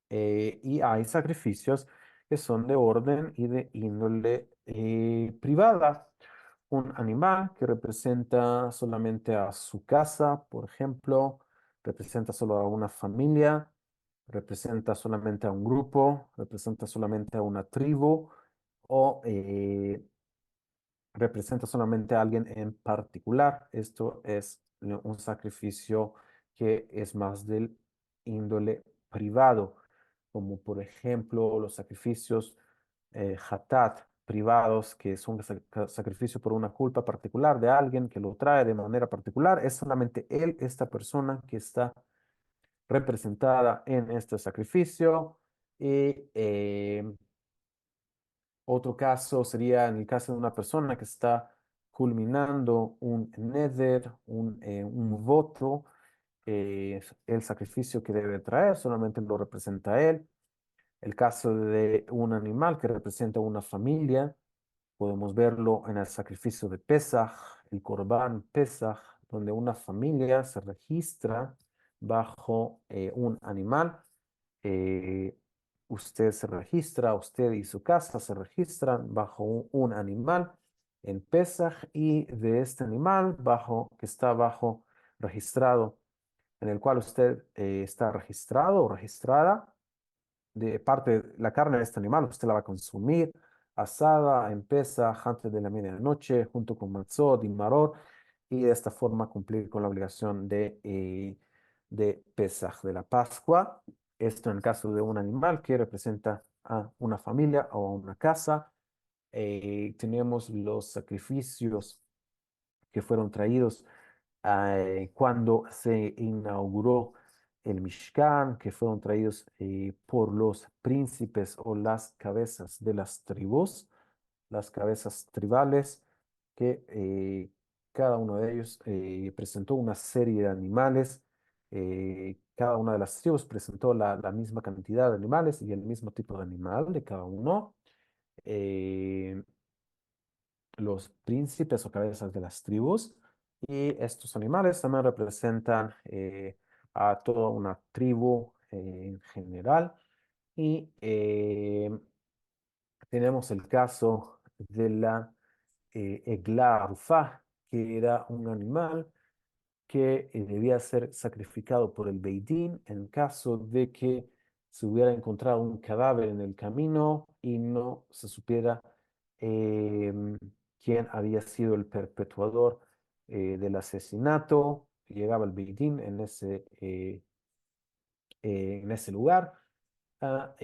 S1: Y hay sacrificios que son de orden y de índole privada. Un animal que representa solamente a su casa, por ejemplo, representa solo a una familia, representa solamente a un grupo, representa solamente a una tribu o representa solamente a alguien en particular. Esto es un sacrificio que es más del índole privado, como por ejemplo los sacrificios hatat privados, que es un sacrificio por una culpa particular de alguien que lo trae de manera particular. Es solamente él, esta persona que está representada en este sacrificio. Y otro caso sería en el caso de una persona que está culminando un neder, un voto, el sacrificio que debe traer solamente lo representa él. El caso de un animal que representa una familia, podemos verlo en el sacrificio de Pesaj, el Corbán Pesaj, donde una familia se registra bajo un animal. eh, Usted se registra, usted y su casa se registran bajo un animal en Pesaj y de este animal que está bajo registrado, en el cual usted está registrado o registrada de parte de la carne de este animal, usted la va a consumir asada en Pesaj antes de la medianoche, junto con matzot y maror, y de esta forma cumplir con la obligación de Pesaj, de la Pascua. Esto en el caso de un animal que representa a una familia o a una casa. Tenemos los sacrificios que fueron traídos cuando se inauguró el Mishkan, que fueron traídos por los príncipes o las cabezas de las tribus, las cabezas tribales, que cada uno de ellos presentó una serie de animales. Cada una de las tribus presentó la misma cantidad de animales y el mismo tipo de animal de cada uno. Eh, los príncipes o cabezas de las tribus. Y estos animales también representan a toda una tribu en general. Y tenemos el caso de la Egla Arufá, que era un animal que debía ser sacrificado por el Beidín en caso de que se hubiera encontrado un cadáver en el camino y no se supiera em, quién había sido el perpetuador del asesinato. Llegaba el Beidín en ese lugar a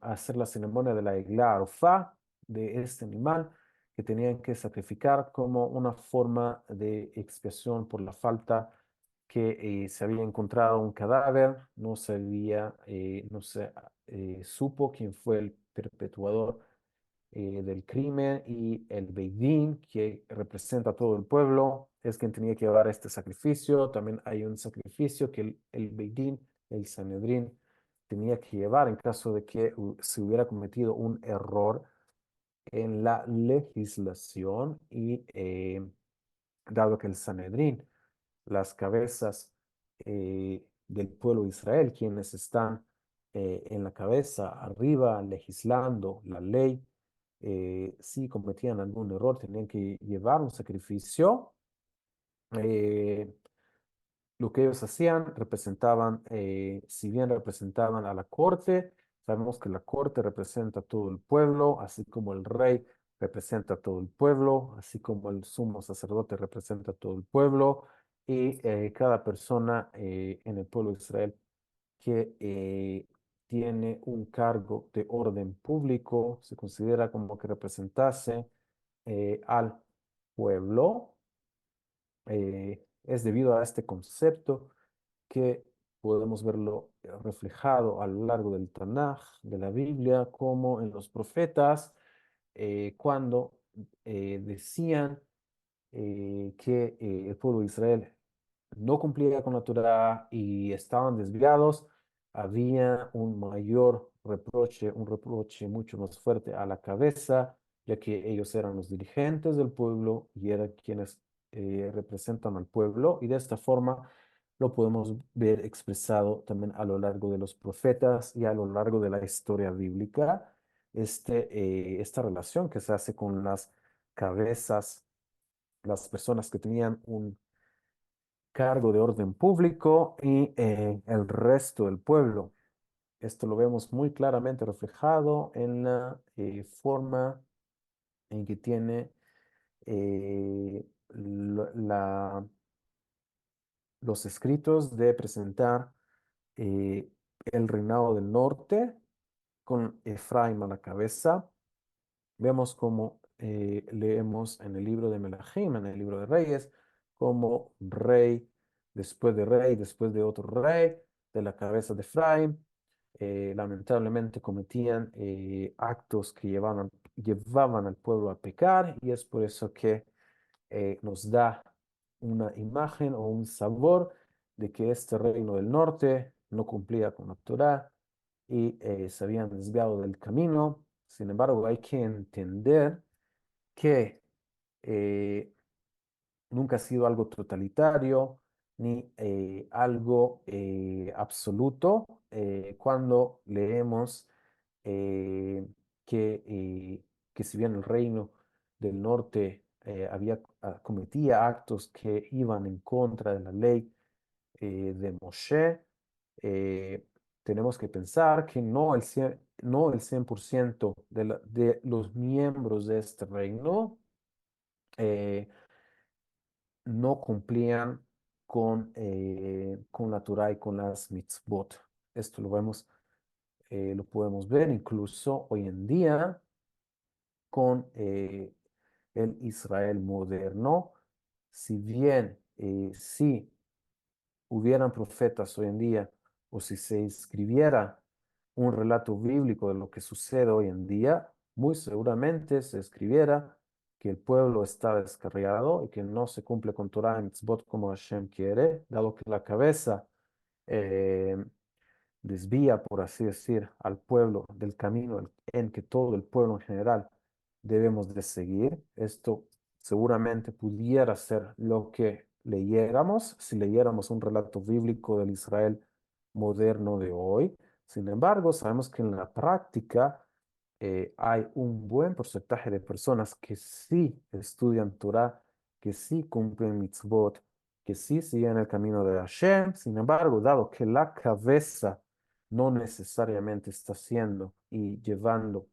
S1: hacer la ceremonia de la Egla Arufá de este animal que tenían que sacrificar como una forma de expiación por la falta que se había encontrado un cadáver, no se supo quién fue el perpetuador del crimen y el Beidín, que representa a todo el pueblo, es quien tenía que llevar este sacrificio. También hay un sacrificio que el Beidín, el Sanedrín, tenía que llevar en caso de que se hubiera cometido un error en la legislación y dado que el Sanedrín, las cabezas del pueblo de Israel, quienes están en la cabeza arriba legislando la ley, si cometían algún error, tenían que llevar un sacrificio. eh, lo que ellos hacían, si bien representaban a la corte, sabemos que la corte representa a todo el pueblo, así como el rey representa a todo el pueblo, así como el sumo sacerdote representa a todo el pueblo, y cada persona en el pueblo de Israel que tiene un cargo de orden público se considera como que representase al pueblo. Es debido a este concepto que podemos verlo reflejado a lo largo del Tanaj, de la Biblia, como en los profetas, cuando decían que el pueblo de Israel no cumplía con la Torá y estaban desviados, había un reproche mucho más fuerte a la cabeza, ya que ellos eran los dirigentes del pueblo y eran quienes representan al pueblo, y de esta forma lo podemos ver expresado también a lo largo de los profetas y a lo largo de la historia bíblica, esta relación que se hace con las cabezas, las personas que tenían un cargo de orden público y el resto del pueblo. Esto lo vemos muy claramente reflejado en la forma en que tiene los escritos de presentar eh, el reinado del norte con Efraín a la cabeza. Vemos como leemos en el libro de Melahim, en el libro de Reyes, como rey. después de rey, después de otro rey, de la cabeza de Efraín. Lamentablemente cometían actos que llevaban al pueblo a pecar y es por eso que nos da una imagen o un sabor de que este reino del norte no cumplía con la Torá y se habían desviado del camino. Sin embargo, hay que entender que eh, nunca ha sido algo totalitario ni algo absoluto cuando leemos eh, que, eh, que si bien el reino del norte cometía actos que iban en contra de la ley de Moshe, eh, tenemos que pensar que no el 100% de los miembros de este reino eh, no cumplían con la Torah y con las mitzvot. Esto lo podemos ver incluso hoy en día con el Israel moderno. Si bien sí hubieran profetas hoy en día o si se escribiera un relato bíblico de lo que sucede hoy en día, muy seguramente se escribiera que el pueblo está descarriado y que no se cumple con Torah y mitzvot como Hashem quiere, dado que la cabeza eh, desvía, por así decir, al pueblo del camino en que todo el pueblo en general debemos de seguir. Esto seguramente pudiera ser lo que leyéramos si leyéramos un relato bíblico del Israel moderno de hoy. Sin embargo, sabemos que en la práctica hay un buen porcentaje de personas que sí estudian Torah, que sí cumplen mitzvot, que sí siguen el camino de Hashem. Sin embargo, dado que la cabeza no necesariamente está haciendo y llevando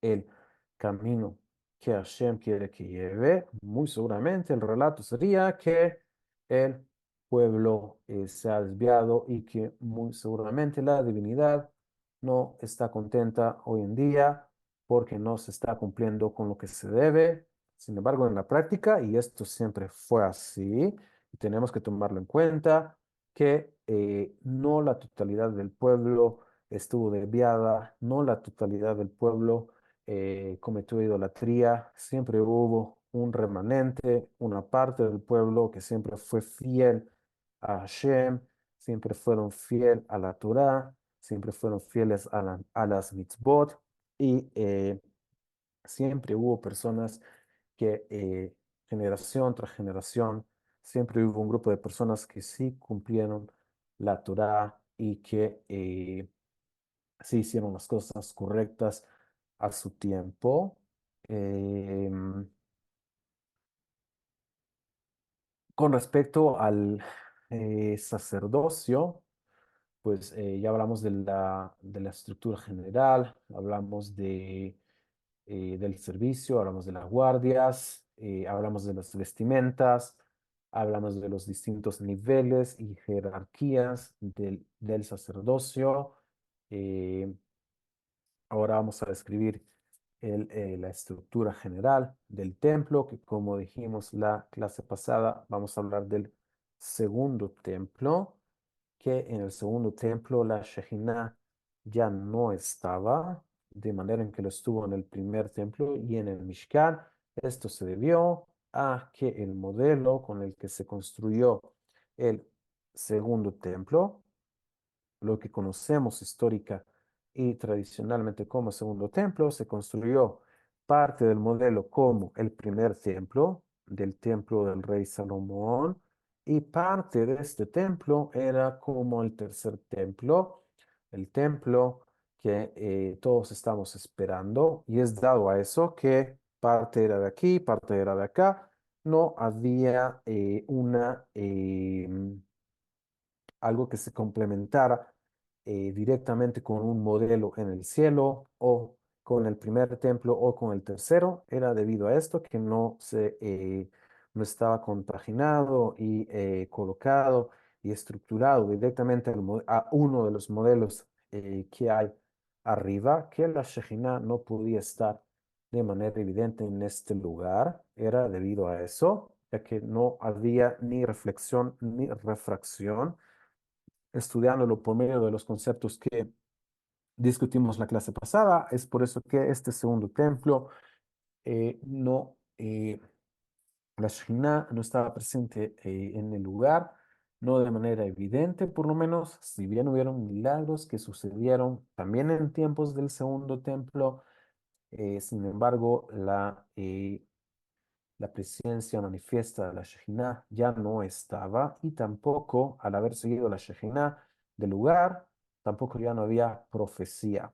S1: el camino que Hashem quiere que lleve, muy seguramente el relato sería que el pueblo se ha desviado y que muy seguramente la divinidad no está contenta hoy en día porque no se está cumpliendo con lo que se debe. Sin embargo, en la práctica, y esto siempre fue así, y tenemos que tomarlo en cuenta, que no la totalidad del pueblo estuvo desviada, no la totalidad del pueblo cometió idolatría, siempre hubo un remanente, una parte del pueblo que siempre fue fiel a Hashem, siempre fueron fiel a la Torah, siempre fueron fieles a las mitzvot y siempre hubo personas que generación tras generación, siempre hubo un grupo de personas que sí cumplieron la Torah y que sí hicieron las cosas correctas a su tiempo. Em, con respecto al sacerdocio, pues ya hablamos de la estructura general, hablamos del servicio, hablamos de las guardias, hablamos de las vestimentas, hablamos de los distintos niveles y jerarquías del sacerdocio. eh, Ahora vamos a describir la estructura general del templo, que como dijimos la clase pasada, vamos a hablar del segundo templo, que en el segundo templo la Shejinah ya no estaba, de manera en que lo estuvo en el primer templo y en el Mishkan. Esto se debió a que el modelo con el que se construyó el segundo templo, lo que conocemos histórica y tradicionalmente como segundo templo, se construyó parte del modelo como el primer templo, del templo del rey Salomón, y parte de este templo era como el tercer templo, el templo que todos estamos esperando, y es dado a eso que parte era de aquí, parte era de acá, no había algo que se complementara directamente con un modelo en el cielo o con el primer templo o con el tercero, era debido a esto que no estaba compaginado y colocado y estructurado directamente a uno de los modelos que hay arriba, que la Shejinah no podía estar de manera evidente en este lugar, era debido a eso. ya que no había ni reflexión ni refracción, estudiándolo por medio de los conceptos que discutimos la clase pasada. Es por eso que este segundo templo no, la Shekhinah no estaba presente en el lugar, no de manera evidente, por lo menos, si bien hubieron milagros que sucedieron también en tiempos del segundo templo. Sin embargo, la presencia manifiesta de la Shekhinah ya no estaba, y tampoco, al haber seguido la Shekhinah del lugar, tampoco ya no había profecía.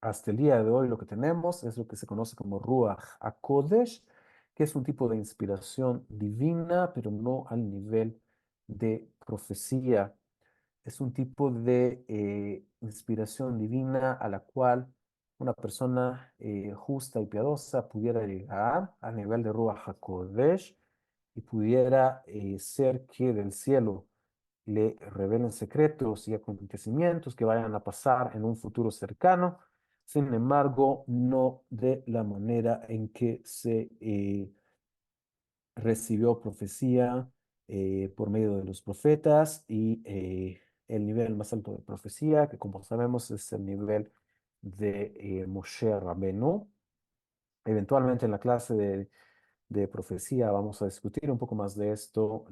S1: Hasta el día de hoy lo que tenemos es lo que se conoce como Ruach HaKodesh, que es un tipo de inspiración divina, pero no al nivel de profecía. Es un tipo de inspiración divina a la cual una persona justa y piadosa pudiera llegar al nivel de Ruach HaKodesh, y pudiera ser que del cielo le revelen secretos y acontecimientos que vayan a pasar en un futuro cercano. Sin embargo, no de la manera en que se recibió profecía por medio de los profetas, y el nivel más alto de profecía, que como sabemos es el nivel de Moshe Rabenu. Eventualmente en la clase de profecía vamos a discutir un poco más de esto,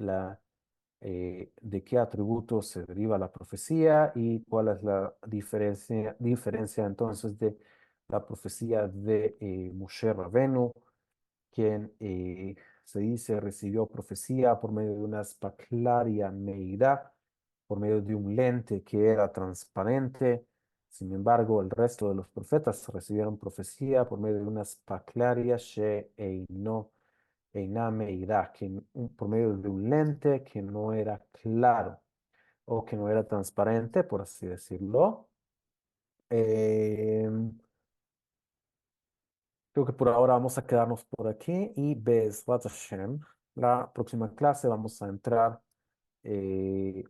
S1: de qué atributos se deriva la profecía y cuál es la diferencia entonces de la profecía de Moshe Rabenu, quien se dice recibió profecía por medio de una spaklaria meirá, por medio de un lente que era transparente. Sin embargo, el resto de los profetas recibieron profecía por medio de una spaklaria she'eino eina meirá, por medio de un lente que no era claro o que no era transparente, por así decirlo. Em, Creo que por ahora vamos a quedarnos por aquí, y Bezrat Hashem, la próxima clase vamos a entrar eh,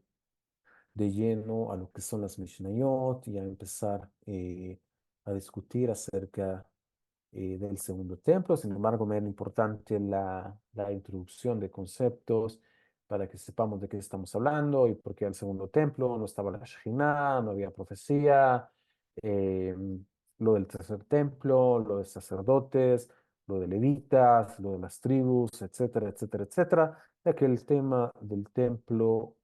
S1: de lleno a lo que son las Mishnayot, y a empezar a discutir acerca del segundo templo. Sin embargo, me era importante la introducción de conceptos para que sepamos de qué estamos hablando y por qué el segundo templo no estaba la Shekhinah, no había profecía, eh, lo del tercer templo, lo de sacerdotes, lo de levitas, lo de las tribus, etcétera, etcétera, etcétera, ya que el tema del templo,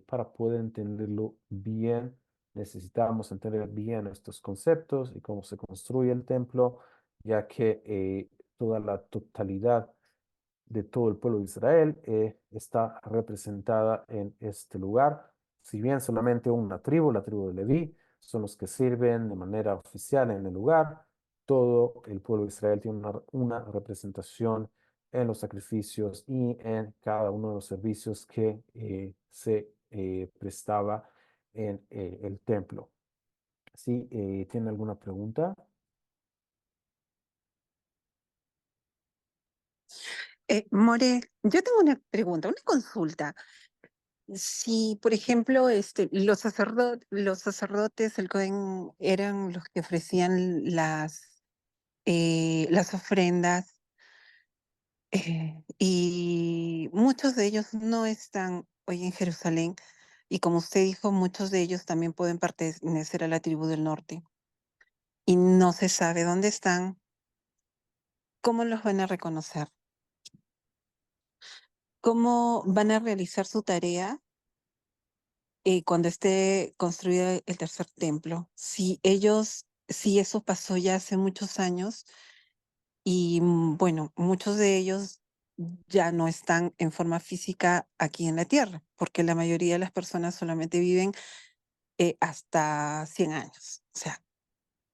S1: para poder entenderlo bien, necesitamos entender bien estos conceptos y cómo se construye el templo, ya que toda la totalidad de todo el pueblo de Israel está representada en este lugar. Si bien solamente una tribu, la tribu de Leví, son los que sirven de manera oficial en el lugar, todo el pueblo de Israel tiene una representación en los sacrificios y en cada uno de los servicios que se prestaba en el templo. Si tiene alguna pregunta.
S2: More, yo tengo una pregunta, una consulta. Si, por ejemplo, los sacerdotes, el Cohen, eran los que ofrecían las ofrendas, y muchos de ellos no están hoy en Jerusalén, y como usted dijo, muchos de ellos también pueden pertenecer a la tribu del norte, y no se sabe dónde están, ¿cómo los van a reconocer? ¿Cómo van a realizar su tarea cuando esté construido el tercer templo? Si eso pasó ya hace muchos años, y bueno, muchos de ellos ya no están en forma física aquí en la Tierra, porque la mayoría de las personas solamente viven hasta 100 años. O sea,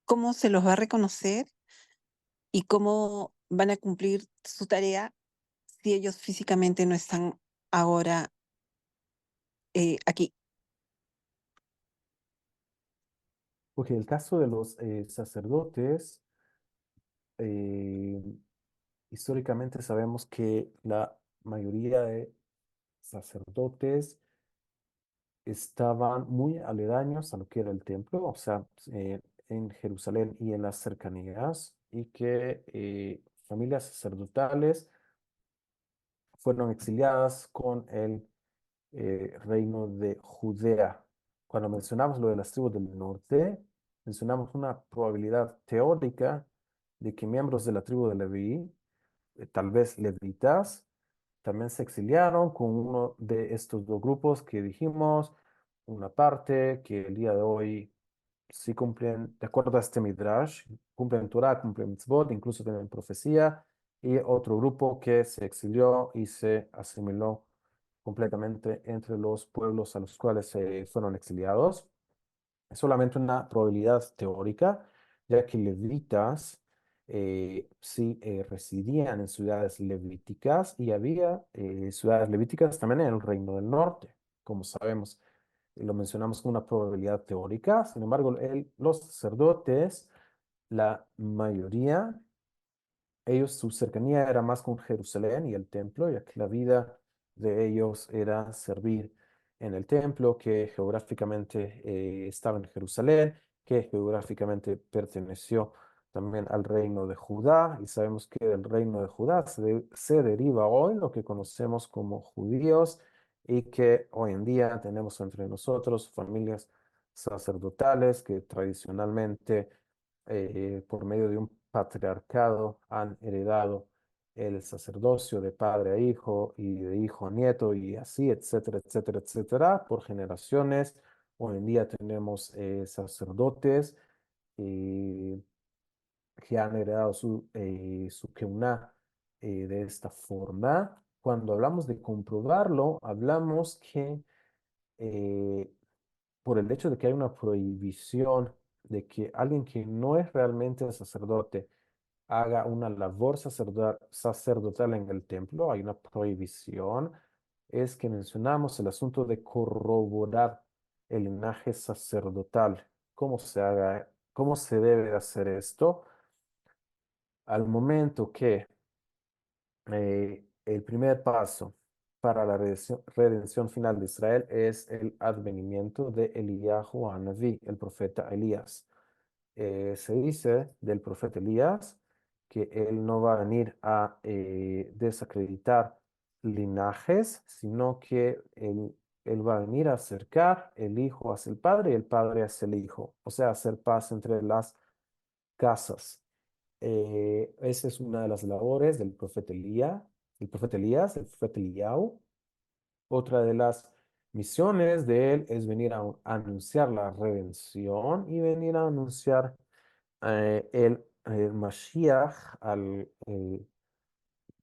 S2: ¿cómo se los va a reconocer y cómo van a cumplir su tarea si ellos físicamente no están ahora aquí?
S1: Porque el caso de los sacerdotes, eh, históricamente sabemos que la mayoría de sacerdotes estaban muy aledaños a lo que era el templo, o sea, en Jerusalén y en las cercanías, y que familias sacerdotales fueron exiliadas con el reino de Judea. Cuando mencionamos lo de las tribus del norte, mencionamos una probabilidad teórica de que miembros de la tribu de Leví, tal vez levitas, también se exiliaron con uno de estos dos grupos que dijimos, una parte que el día de hoy sí cumplen, de acuerdo a este Midrash, cumplen Torah, cumplen mitzvot, incluso tienen profecía, y otro grupo que se exilió y se asimiló completamente entre los pueblos a los cuales se fueron exiliados. Es solamente una probabilidad teórica, ya que levitas sí residían en ciudades levíticas y había ciudades levíticas también en el Reino del Norte, como sabemos. Lo mencionamos como una probabilidad teórica. Sin embargo, los sacerdotes, la mayoría ellos, su cercanía era más con Jerusalén y el templo, ya que la vida de ellos era servir en el templo, que geográficamente estaba en Jerusalén, que geográficamente perteneció también al reino de Judá, y sabemos que del reino de Judá se deriva hoy lo que conocemos como judíos, y que hoy en día tenemos entre nosotros familias sacerdotales que tradicionalmente por medio de un patriarcado han heredado el sacerdocio de padre a hijo y de hijo a nieto y así, etcétera, etcétera, etcétera, por generaciones. Hoy en día tenemos sacerdotes eh, que han heredado su keuná de esta forma. Cuando hablamos de comprobarlo, hablamos que eh, por el hecho de que hay una prohibición de que alguien que no es realmente sacerdote haga una labor sacerdotal en el templo, hay una prohibición, es que mencionamos el asunto de corroborar el linaje sacerdotal. ¿Cómo se debe de hacer esto? Al momento que el primer paso para la redención final de Israel es el advenimiento de Eliyahu Hanaví, el profeta Elías. Se dice del profeta Elías que él no va a venir a desacreditar linajes, sino que él va a venir a acercar el hijo hacia el padre y el padre hacia el hijo, o sea, hacer paz entre las casas. Esa es una de las labores del profeta Elías, el profeta Eliyahu. Otra de las misiones de él es venir a anunciar la redención y venir a anunciar el Mashiach al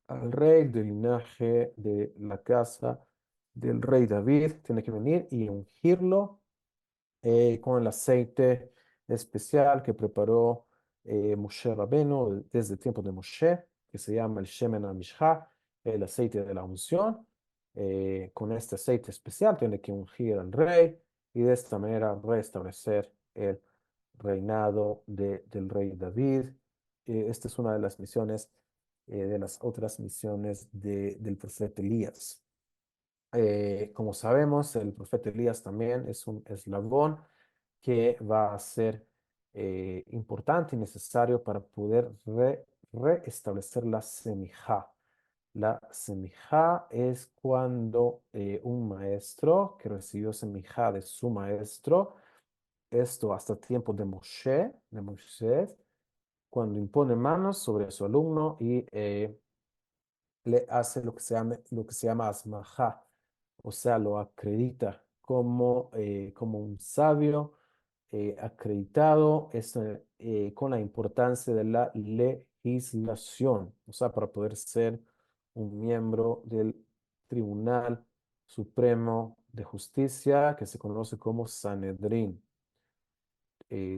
S1: rey del linaje de la casa del rey David. Tiene que venir y ungirlo con el aceite especial que preparó Moshe Rabbeinu desde el tiempo de Moshe, que se llama el Shemen HaMishcha, el aceite de la unción. Con este aceite especial tiene que ungir al rey y de esta manera restablecer el reinado del rey David. Esta es una de las misiones, de las otras misiones del profeta Elías. Como sabemos, el profeta Elías también es un eslabón que va a ser importante y necesario para poder reestablecer la semijá. La semijá es cuando un maestro que recibió semijá de su maestro, esto hasta tiempo de Moisés, cuando impone manos sobre su alumno y le hace lo que se llama asmajá, o sea, lo acredita como un sabio acreditado con la importancia de la legislación, o sea, para poder ser un miembro del Tribunal Supremo de Justicia que se conoce como Sanedrín.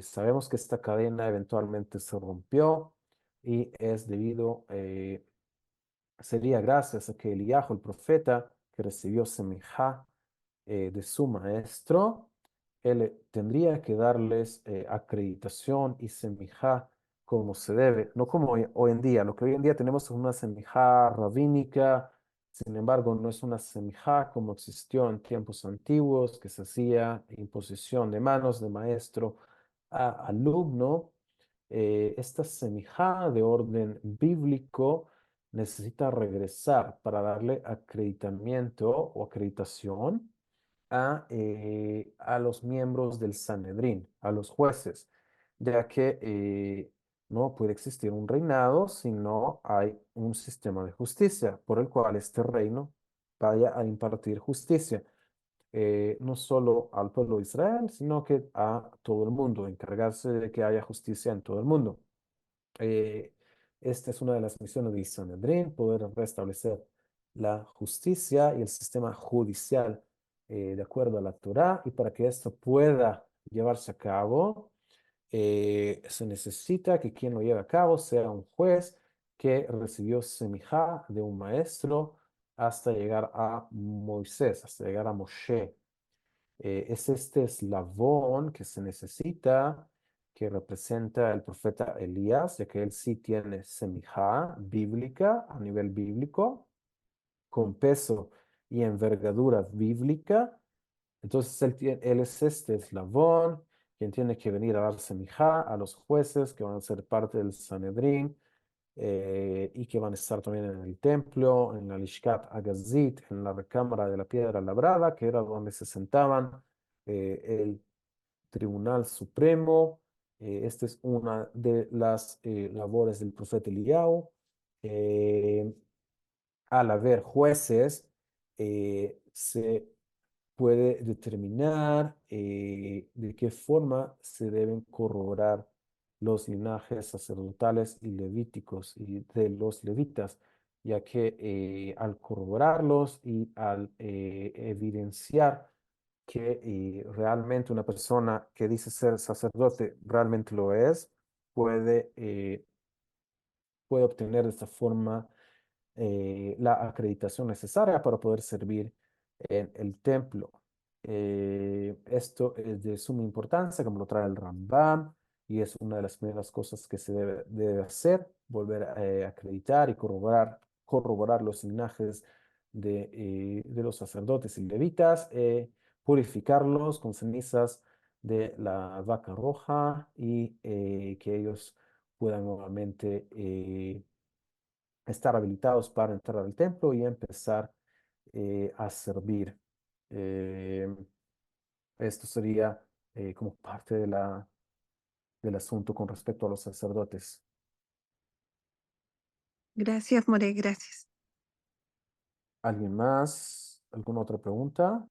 S1: Sabemos que esta cadena eventualmente se rompió y es sería gracias a que Eliyahu, el profeta, que recibió semijá de su maestro, él tendría que darles acreditación y semijá como se debe, no como hoy en día. Lo que hoy en día tenemos es una semijá rabínica, sin embargo, no es una semijá como existió en tiempos antiguos, que se hacía imposición de manos de maestro a alumno. Esta semijá de orden bíblico necesita regresar para darle acreditamiento o acreditación a los miembros del Sanedrín, a los jueces, ya que no puede existir un reinado si no hay un sistema de justicia por el cual este reino vaya a impartir justicia, no solo al pueblo de Israel, sino que a todo el mundo, encargarse de que haya justicia en todo el mundo. Eh, Esta es una de las misiones del Sanedrín, poder restablecer la justicia y el sistema judicial de acuerdo a la Torá, y para que esto pueda llevarse a cabo, se necesita que quien lo lleve a cabo sea un juez que recibió semijá de un maestro hasta llegar a Moisés, hasta llegar a Moshe. Es este eslabón que se necesita, que representa el profeta Elías, ya que él sí tiene semijá bíblica a nivel bíblico, con peso y envergadura bíblica. Entonces él es este eslabón, quien tiene que venir a dar semijá a los jueces que van a ser parte del Sanedrín, y que van a estar también en el templo, en la Lishkat Agazit, en la recámara de la piedra labrada, que era donde se sentaban el Tribunal Supremo. Esta es una de las labores del profeta Eliyahu. Eh, Al haber jueces, se puede determinar de qué forma se deben corroborar los linajes sacerdotales y levíticos y de los levitas, ya que al corroborarlos y al evidenciar que realmente una persona que dice ser sacerdote realmente lo es, puede, puede obtener de esta forma la acreditación necesaria para poder servir en el templo. Esto es de suma importancia, como lo trae el Rambam, y es una de las primeras cosas que se debe hacer, volver a acreditar y corroborar los linajes de los sacerdotes y levitas, purificarlos con cenizas de la vaca roja, y que ellos puedan nuevamente estar habilitados para entrar al templo y empezar a servir. Eh, Esto sería como parte de del asunto con respecto a los sacerdotes.
S2: Gracias, More, gracias.
S1: ¿Alguien más? ¿Alguna otra pregunta?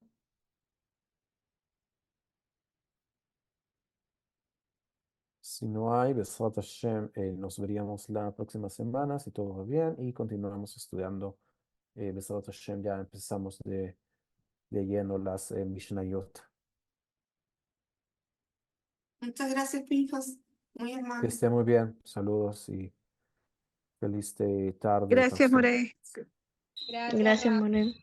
S1: Si no hay, Besrat Hashem, nos veríamos la próxima semana, si todo va bien, y continuamos estudiando Besrat Hashem. Ya empezamos de lleno las Mishnayot.
S3: Muchas gracias, Pinjas. Muy
S1: Que
S3: amable.
S1: esté muy bien. Saludos y feliz tarde para
S2: Gracias,
S1: usted.
S2: More.
S3: Gracias,
S4: Gracias,
S3: Rafa.
S4: Morel.